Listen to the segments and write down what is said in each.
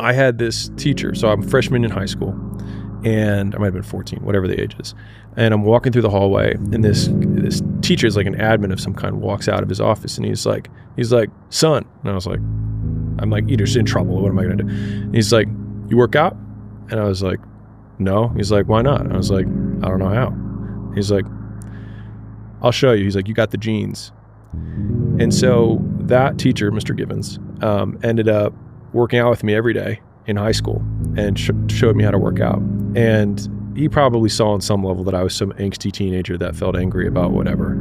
I had this teacher. So I'm a freshman in high school, and I might have been 14, whatever the age is. And I'm walking through the hallway, and this teacher is like an admin of some kind, walks out of his office, and he's like, son. And I was like, I'm like, either in trouble, what am I going to do? And he's like, you work out? And I was like, no. He's like, why not? And I was like, I don't know how. He's like, I'll show you. He's like, you got the genes. And so that teacher, Mr. Givens, ended up working out with me every day in high school and showed me how to work out. And he probably saw on some level that I was some angsty teenager that felt angry about whatever.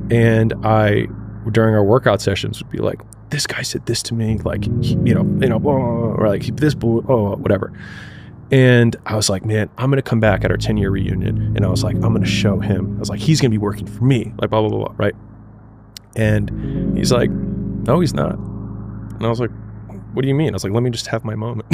And I, during our workout sessions, would be like, this guy said this to me, like, or like this, whatever. And I was like, man, I'm going to come back at our 10-year reunion. And I was like, I'm going to show him. I was like, he's going to be working for me, like blah, blah, blah, blah, right? And he's like, no, he's not. And I was like, what do you mean? I was like, let me just have my moment.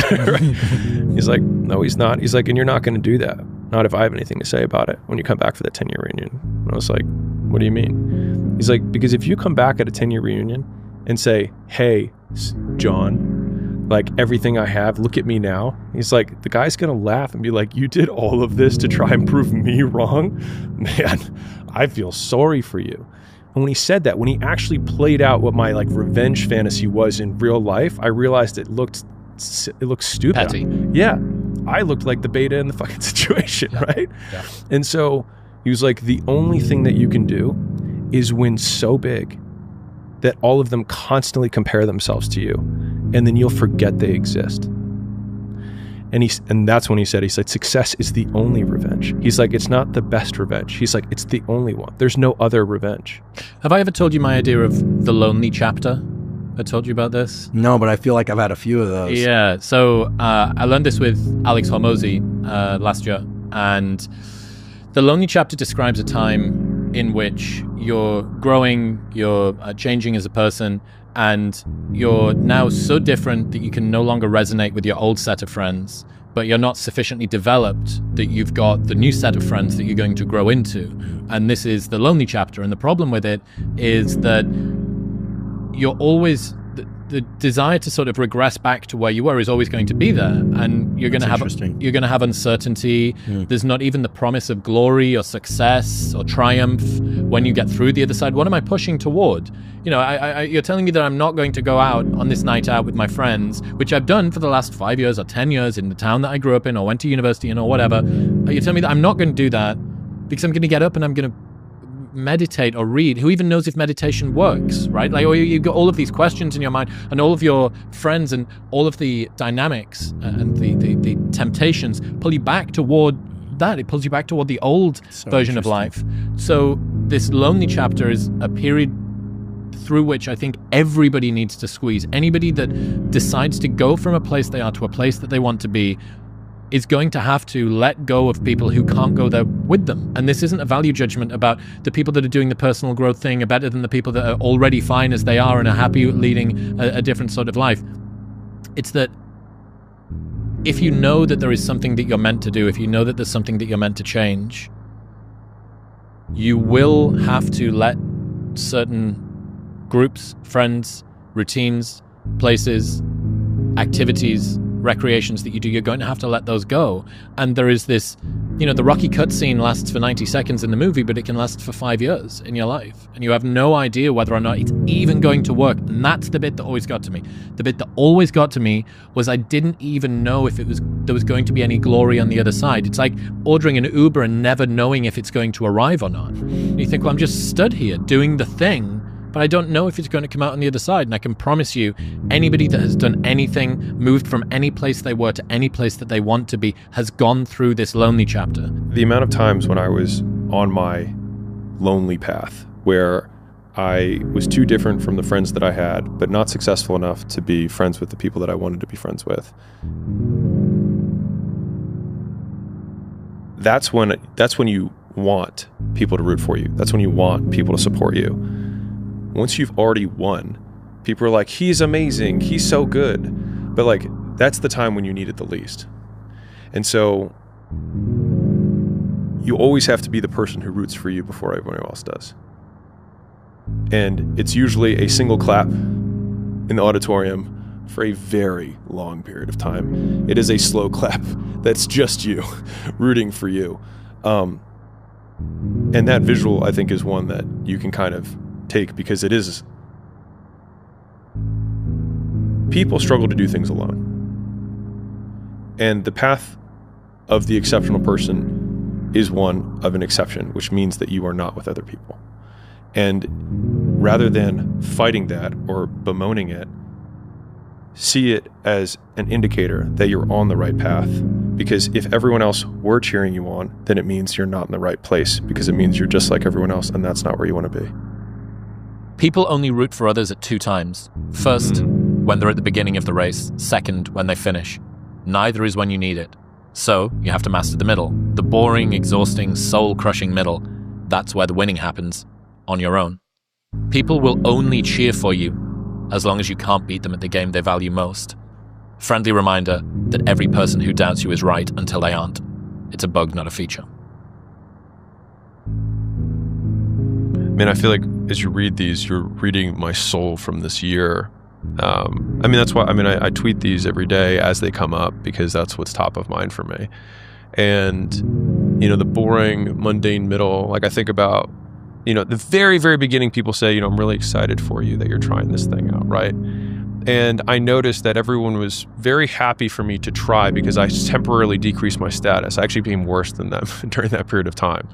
He's like, no, he's not. He's like, and you're not going to do that. Not if I have anything to say about it when you come back for that 10-year reunion. And I was like, what do you mean? He's like, because if you come back at a 10-year reunion and say, hey, John, like everything I have, look at me now. He's like, the guy's going to laugh and be like, you did all of this to try and prove me wrong? Man, I feel sorry for you. And when he said that, when he actually played out what my like revenge fantasy was in real life, I realized it looked stupid. Petty. Yeah. I looked like the beta in the fucking situation, right? Yeah. And so he was like, the only thing that you can do is win so big that all of them constantly compare themselves to you, and then you'll forget they exist. And that's when he said, success is the only revenge. He's like, it's not the best revenge. He's like, it's the only one. There's no other revenge. Have I ever told you my idea of the lonely chapter? I told you about this? No, but I feel like I've had a few of those. Yeah. So I learned this with Alex Hormozi last year. And the lonely chapter describes a time in which you're growing, you're changing as a person, and you're now so different that you can no longer resonate with your old set of friends, but you're not sufficiently developed that you've got the new set of friends that you're going to grow into. And this is the lonely chapter. And the problem with it is that you're always, the desire to sort of regress back to where you were is always going to be there. And you're going to have uncertainty. There's not even the promise of glory or success or triumph when you get through the other side. What am I pushing toward? You know, you're telling me that I'm not going to go out on this night out with my friends, which I've done for the last 5 years or 10 years in the town that I grew up in or went to university in or whatever. You're telling me that I'm not going to do that because I'm going to get up and I'm going to meditate or read. Who even knows if meditation works, right? Like, or you've got all of these questions in your mind, and all of your friends and all of the dynamics and the temptations pull you back toward that. It pulls you back toward the old version of life. So this lonely chapter is a period through which I think everybody needs to squeeze. Anybody that decides to go from a place they are to a place that they want to be is going to have to let go of people who can't go there with them. And this isn't a value judgment about the people that are doing the personal growth thing are better than the people that are already fine as they are and are happy leading a different sort of life. It's that if you know that there is something that you're meant to do, if you know that there's something that you're meant to change, you will have to let certain groups, friends, routines, places, activities, recreations that you do, you're going to have to let those go. And there is this, you know, the Rocky cutscene lasts for 90 seconds in the movie, but it can last for 5 years in your life. And you have no idea whether or not it's even going to work. And that's the bit that always got to me. The bit that always got to me was I didn't even know if there was going to be any glory on the other side. It's like ordering an Uber and never knowing if it's going to arrive or not. And you think, well, I'm just stood here doing the thing, but I don't know if it's going to come out on the other side. And I can promise you, anybody that has done anything, moved from any place they were to any place that they want to be, has gone through this lonely chapter. The amount of times when I was on my lonely path, where I was too different from the friends that I had, but not successful enough to be friends with the people that I wanted to be friends with. That's when you want people to root for you. That's when you want people to support you. Once you've already won, people are like, he's amazing, he's so good. But like, that's the time when you need it the least. And so you always have to be the person who roots for you before everyone else does. And it's usually a single clap in the auditorium for a very long period of time. It is a slow clap that's just you rooting for you. And that visual, I think, is one that you can kind of take, because it is... People struggle to do things alone. And the path of the exceptional person is one of an exception, which means that you are not with other people. And rather than fighting that or bemoaning it, see it as an indicator that you're on the right path. Because if everyone else were cheering you on, then it means you're not in the right place, because it means you're just like everyone else, and that's not where you want to be. People only root for others at 2 times. First, when they're at the beginning of the race. Second, when they finish. Neither is when you need it. So, you have to master the middle. The boring, exhausting, soul-crushing middle. That's where the winning happens. On your own. People will only cheer for you as long as you can't beat them at the game they value most. Friendly reminder that every person who doubts you is right until they aren't. It's a bug, not a feature. Man, I feel like as you read these, you're reading my soul from this year. That's why, I tweet these every day as they come up, because that's what's top of mind for me. And, the boring, mundane middle, like I think about, the very, very beginning, people say, I'm really excited for you that you're trying this thing out, right? And I noticed that everyone was very happy for me to try, because I temporarily decreased my status. I actually became worse than them during that period of time.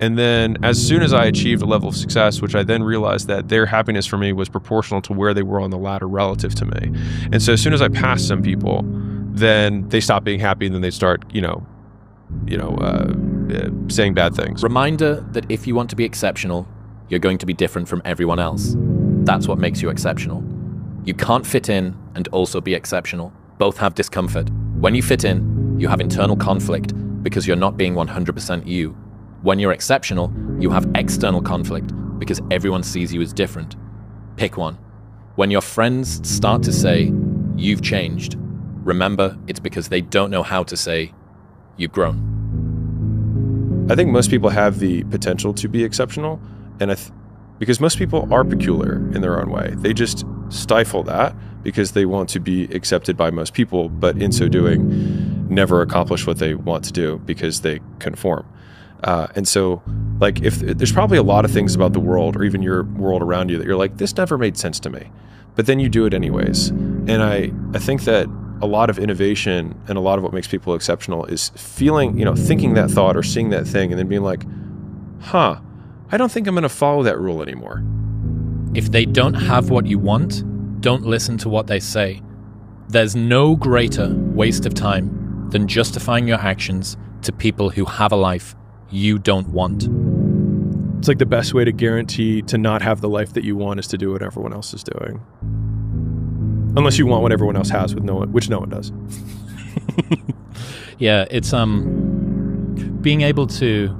And then as soon as I achieved a level of success, which I then realized that their happiness for me was proportional to where they were on the ladder relative to me. And so as soon as I passed some people, then they stopped being happy, and then they start, saying bad things. Reminder that if you want to be exceptional, you're going to be different from everyone else. That's what makes you exceptional. You can't fit in and also be exceptional. Both have discomfort. When you fit in, you have internal conflict because you're not being 100% you. When you're exceptional, you have external conflict because everyone sees you as different. Pick one. When your friends start to say, you've changed, remember it's because they don't know how to say, you've grown. I think most people have the potential to be exceptional, and because most people are peculiar in their own way. They just stifle that because they want to be accepted by most people, but in so doing, never accomplish what they want to do because they conform. And so, like, if there's probably a lot of things about the world, or even your world around you, that you're like, this never made sense to me, but then you do it anyways. And I think that a lot of innovation and a lot of what makes people exceptional is feeling, thinking that thought or seeing that thing and then being like, I don't think I'm going to follow that rule anymore. If they don't have what you want, don't listen to what they say. There's no greater waste of time than justifying your actions to people who have a life you don't want. It's like the best way to guarantee to not have the life that you want is to do what everyone else is doing. Unless you want what everyone else has, which no one does. Yeah, it's being able to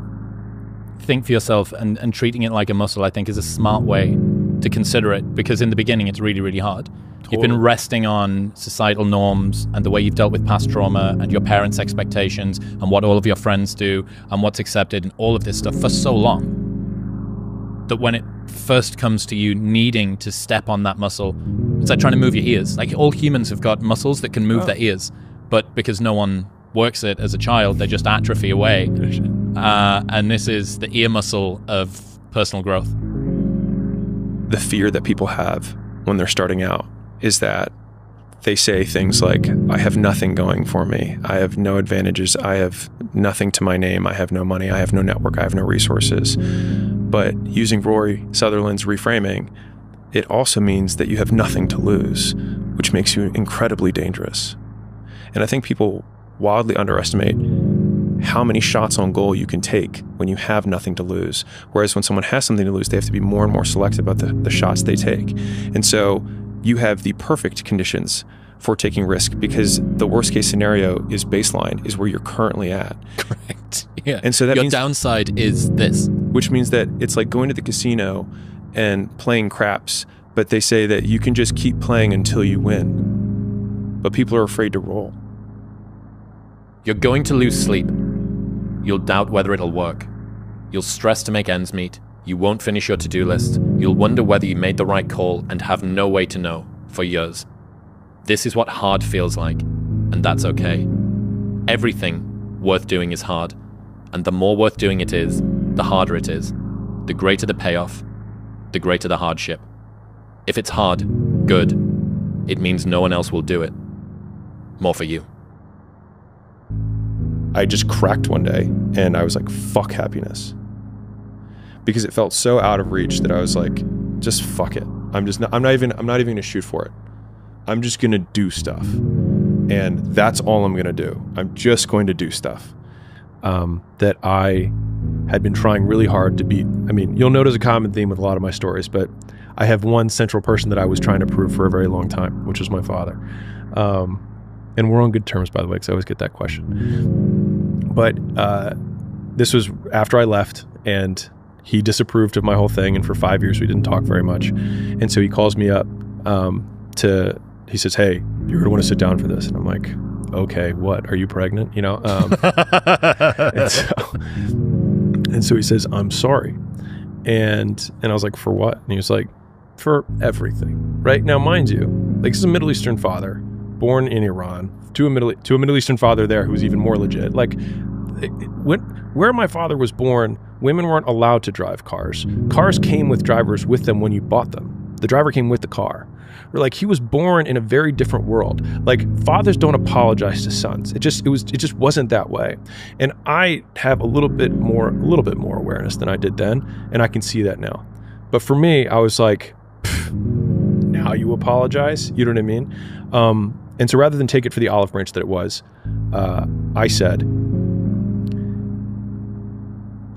think for yourself and treating it like a muscle, I think, is a smart way to consider it, because in the beginning it's really, really hard. Totally. You've been resting on societal norms and the way you've dealt with past trauma and your parents' expectations and what all of your friends do and what's accepted and all of this stuff for so long, that when it first comes to you needing to step on that muscle, it's like trying to move your ears. Like, all humans have got muscles that can move their ears, but because no one works it as a child, they just atrophy away. And this is the ear muscle of personal growth. The fear that people have when they're starting out is that they say things like, I have nothing going for me. I have no advantages. I have nothing to my name. I have no money. I have no network. I have no resources. But using Rory Sutherland's reframing, it also means that you have nothing to lose, which makes you incredibly dangerous. And I think people wildly underestimate how many shots on goal you can take when you have nothing to lose. Whereas when someone has something to lose, they have to be more and more selective about the shots they take. And so you have the perfect conditions for taking risk, because the worst case scenario is baseline, is where you're currently at. Correct. Yeah. And so that your means, downside is this. Which means that it's like going to the casino and playing craps, but they say that you can just keep playing until you win. But people are afraid to roll. You're going to lose sleep. You'll doubt whether it'll work. You'll stress to make ends meet. You won't finish your to-do list. You'll wonder whether you made the right call and have no way to know for years. This is what hard feels like, and that's okay. Everything worth doing is hard, and the more worth doing it is, the harder it is. The greater the payoff, the greater the hardship. If it's hard, good. It means no one else will do it. More for you. I just cracked one day and I was like, fuck happiness. Because it felt so out of reach that I was like, just fuck it. I'm not even gonna shoot for it. I'm just gonna do stuff. And that's all I'm gonna do. I'm just going to do stuff that I had been trying really hard to beat. I mean, you'll notice a common theme with a lot of my stories, but I have one central person that I was trying to prove for a very long time, which was my father. And we're on good terms, by the way, because I always get that question. But this was after I left, and he disapproved of my whole thing. And for 5 years, we didn't talk very much. And so he calls me up he says, hey, you're going to want to sit down for this. And I'm like, okay, what? Are you pregnant? You know? And so he says, I'm sorry. And I was like, for what? And he was like, for everything. Right? Now, mind you, like, this is a Middle Eastern father, born in Iran, to a Middle Eastern father there who was even more legit. Like, where my father was born, women weren't allowed to drive cars. Cars came with drivers with them when you bought them. The driver came with the car. Like, he was born in a very different world. Like, fathers don't apologize to sons. It just wasn't that way. And I have a little bit more awareness than I did then, and I can see that now. But for me, I was like, now you apologize? You know what I mean? And so rather than take it for the olive branch that it was, I said,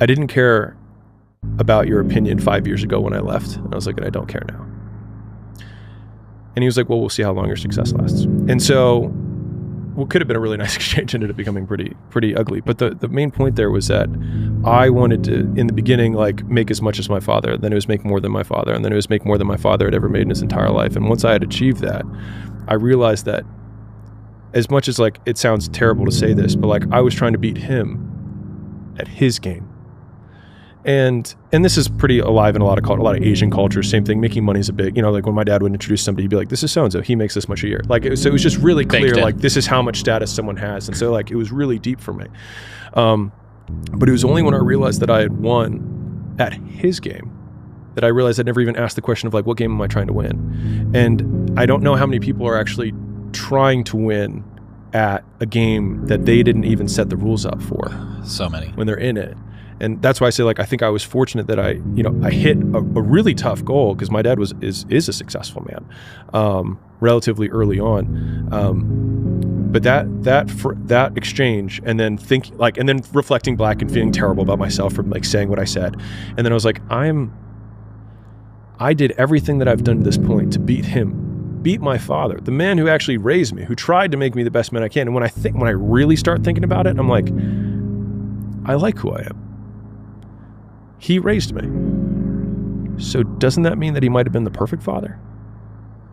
I didn't care about your opinion 5 years ago when I left. And I was like, and I don't care now. And he was like, well, we'll see how long your success lasts. And so what could have been a really nice exchange ended up becoming pretty ugly. But the main point there was that I wanted to, in the beginning, like, make as much as my father. Then it was make more than my father. And then it was make more than my father had ever made in his entire life. And once I had achieved that, I realized that, as much as, like, it sounds terrible to say this, but, like, I was trying to beat him at his game. And this is pretty alive in a lot of Asian cultures. Same thing. Making money is a big, like, when my dad would introduce somebody, he'd be like, this is so-and-so. He makes this much a year. Like, so it was just really clear, like, this is how much status someone has. And so, like, it was really deep for me. But it was only when I realized that I had won at his game that I realized I'd never even asked the question of, like, what game am I trying to win? And I don't know how many people are actually trying to win at a game that they didn't even set the rules up for. So many. When they're in it. And that's why I say, like, I think I was fortunate that I hit a really tough goal, because my dad is a successful man, relatively early on. But that exchange, and then and then reflecting back and feeling terrible about myself for, like, saying what I said, and then I was like, I did everything that I've done to this point to beat him, beat my father, the man who actually raised me, who tried to make me the best man I can. And when I really start thinking about it, I'm like, I like who I am. He raised me. So doesn't that mean that he might have been the perfect father?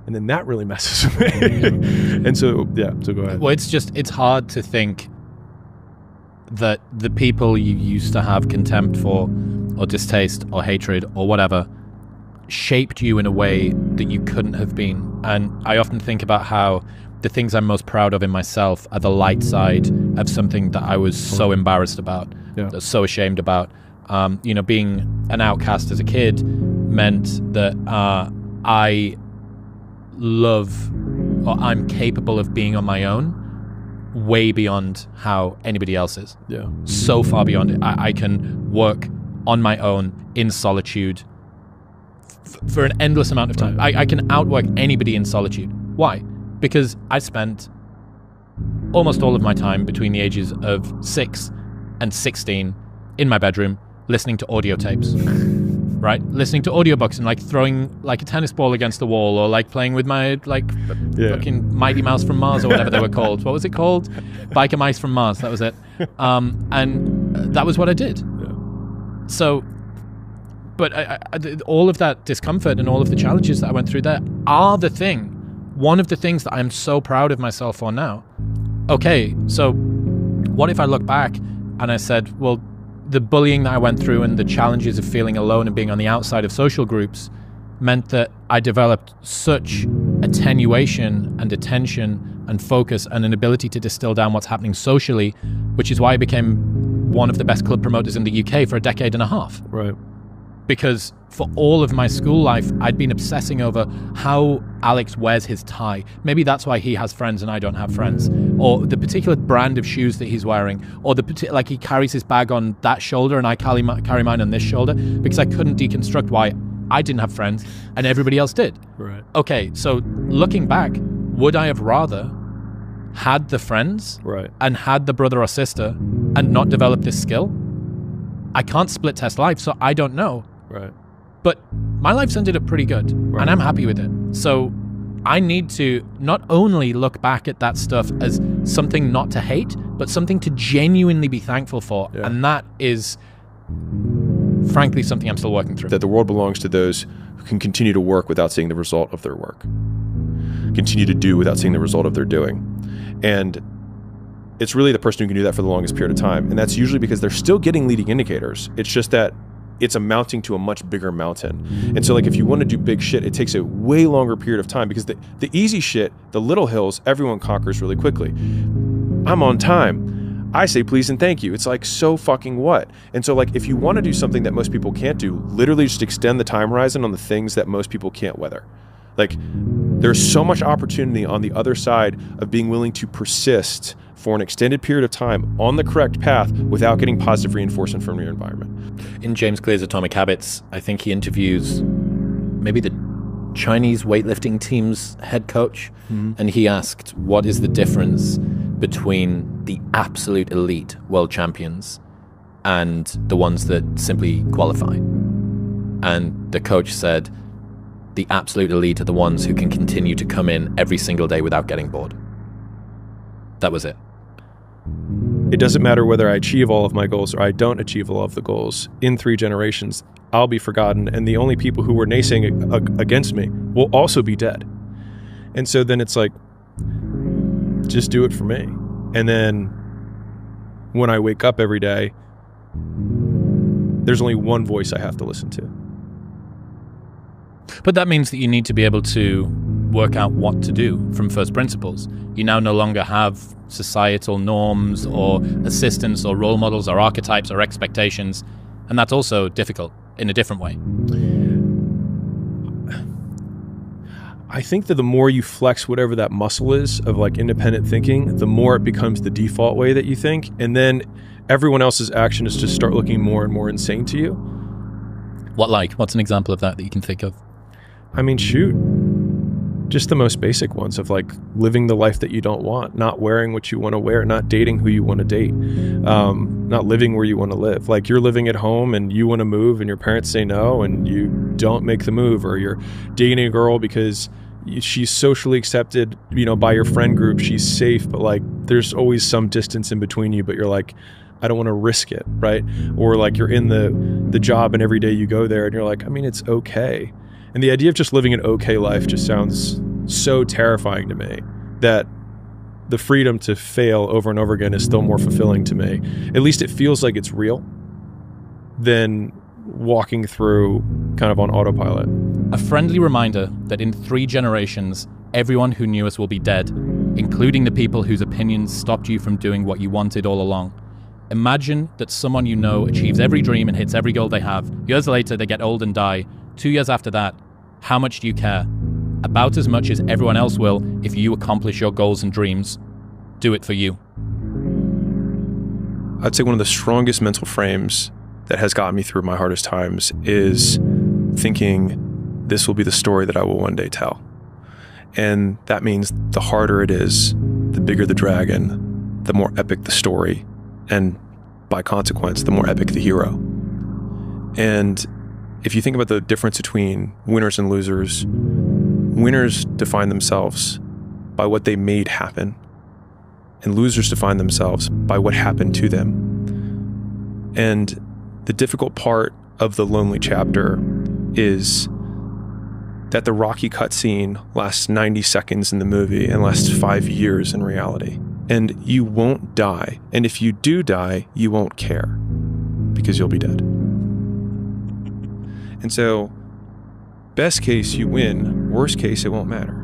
And then that really messes with me. And so, yeah, so go ahead. Well, it's hard to think that the people you used to have contempt for, or distaste, or hatred, or whatever, shaped you in a way that you couldn't have been. And I often think about how the things I'm most proud of in myself are the light side of something that I was so embarrassed about, so ashamed about. Being an outcast as a kid meant that I love, or I'm capable of being on my own way beyond how anybody else is. Yeah. So far beyond it. I can work on my own in solitude for an endless amount of time. I can outwork anybody in solitude. Why? Because I spent almost all of my time between the ages of 6 and 16 in my bedroom listening to audio tapes, right? Listening to audiobooks and, like, throwing, like, a tennis ball against the wall, or, like, playing with my, like, fucking Mighty Mouse from Mars, or whatever they were called. What was it called? Biker Mice from Mars. That was it. And that was what I did. Yeah. So, but all of that discomfort and all of the challenges that I went through there are one of the things that I'm so proud of myself for now. Okay, so what if I look back and I said, well, the bullying that I went through and the challenges of feeling alone and being on the outside of social groups meant that I developed such attenuation and attention and focus and an ability to distill down what's happening socially, which is why I became one of the best club promoters in the UK for a decade and a half. Right. Because for all of my school life, I'd been obsessing over how Alex wears his tie. Maybe that's why he has friends and I don't have friends. Or the particular brand of shoes that he's wearing. Or like he carries his bag on that shoulder and I carry mine on this shoulder. Because I couldn't deconstruct why I didn't have friends and everybody else did. Right. Okay, so looking back, would I have rather had the friends and had the brother or sister and not developed this skill? I can't split test life, so I don't know. Right. But my life's ended up pretty good, and I'm happy with it. So I need to not only look back at that stuff as something not to hate, but something to genuinely be thankful for. Yeah. And that is, frankly, something I'm still working through. That the world belongs to those who can continue to work without seeing the result of their work. Continue to do without seeing the result of their doing. And it's really the person who can do that for the longest period of time. And that's usually because they're still getting leading indicators. It's just that it's amounting to a much bigger mountain. And so like if you want to do big shit, it takes a way longer period of time because the easy shit, the little hills, everyone conquers really quickly. I'm on time. I say please and thank you. It's like, so fucking what? And so like if you want to do something that most people can't do, literally just extend the time horizon on the things that most people can't weather. Like there's so much opportunity on the other side of being willing to persist for an extended period of time on the correct path without getting positive reinforcement from your environment. In James Clear's Atomic Habits, I think he interviews maybe the Chinese weightlifting team's head coach, and he asked, what is the difference between the absolute elite world champions and the ones that simply qualify? And the coach said, the absolute elite are the ones who can continue to come in every single day without getting bored. That was it. It doesn't matter whether I achieve all of my goals or I don't achieve all of the goals. In 3 generations, I'll be forgotten, and the only people who were naysaying against me will also be dead. And so then it's like, just do it for me. And then when I wake up every day, there's only one voice I have to listen to. But that means that you need to be able to work out what to do from first principles. You now no longer have societal norms or assistants or role models or archetypes or expectations, and that's also difficult in a different way. I think that the more you flex whatever that muscle is of like independent thinking, the more it becomes the default way that you think, and then everyone else's action is just start looking more and more insane to you. What's an example of that you can think of? I mean, shoot. Just the most basic ones of like living the life that you don't want, not wearing what you want to wear, not dating who you want to date, not living where you want to live. Like you're living at home and you want to move and your parents say no and you don't make the move, or you're dating a girl because she's socially accepted, by your friend group, she's safe, but like there's always some distance in between you, but you're like, I don't want to risk it, right? Or like you're in the job and every day you go there and you're like, I mean, it's okay. And the idea of just living an okay life just sounds so terrifying to me that the freedom to fail over and over again is still more fulfilling to me. At least it feels like it's real than walking through kind of on autopilot. A friendly reminder that in 3 generations, everyone who knew us will be dead, including the people whose opinions stopped you from doing what you wanted all along. Imagine that someone you know achieves every dream and hits every goal they have. Years later, they get old and die. 2 years after that, how much do you care? About as much as everyone else will if you accomplish your goals and dreams. Do it for you. I'd say one of the strongest mental frames that has gotten me through my hardest times is thinking this will be the story that I will one day tell. And that means the harder it is, the bigger the dragon, the more epic the story, and by consequence, the more epic the hero. And if you think about the difference between winners and losers, winners define themselves by what they made happen, and losers define themselves by what happened to them. And the difficult part of the lonely chapter is that the Rocky cutscene lasts 90 seconds in the movie and lasts 5 years in reality. And you won't die. And if you do die, you won't care because you'll be dead. And so, best case, you win. Worst case, it won't matter.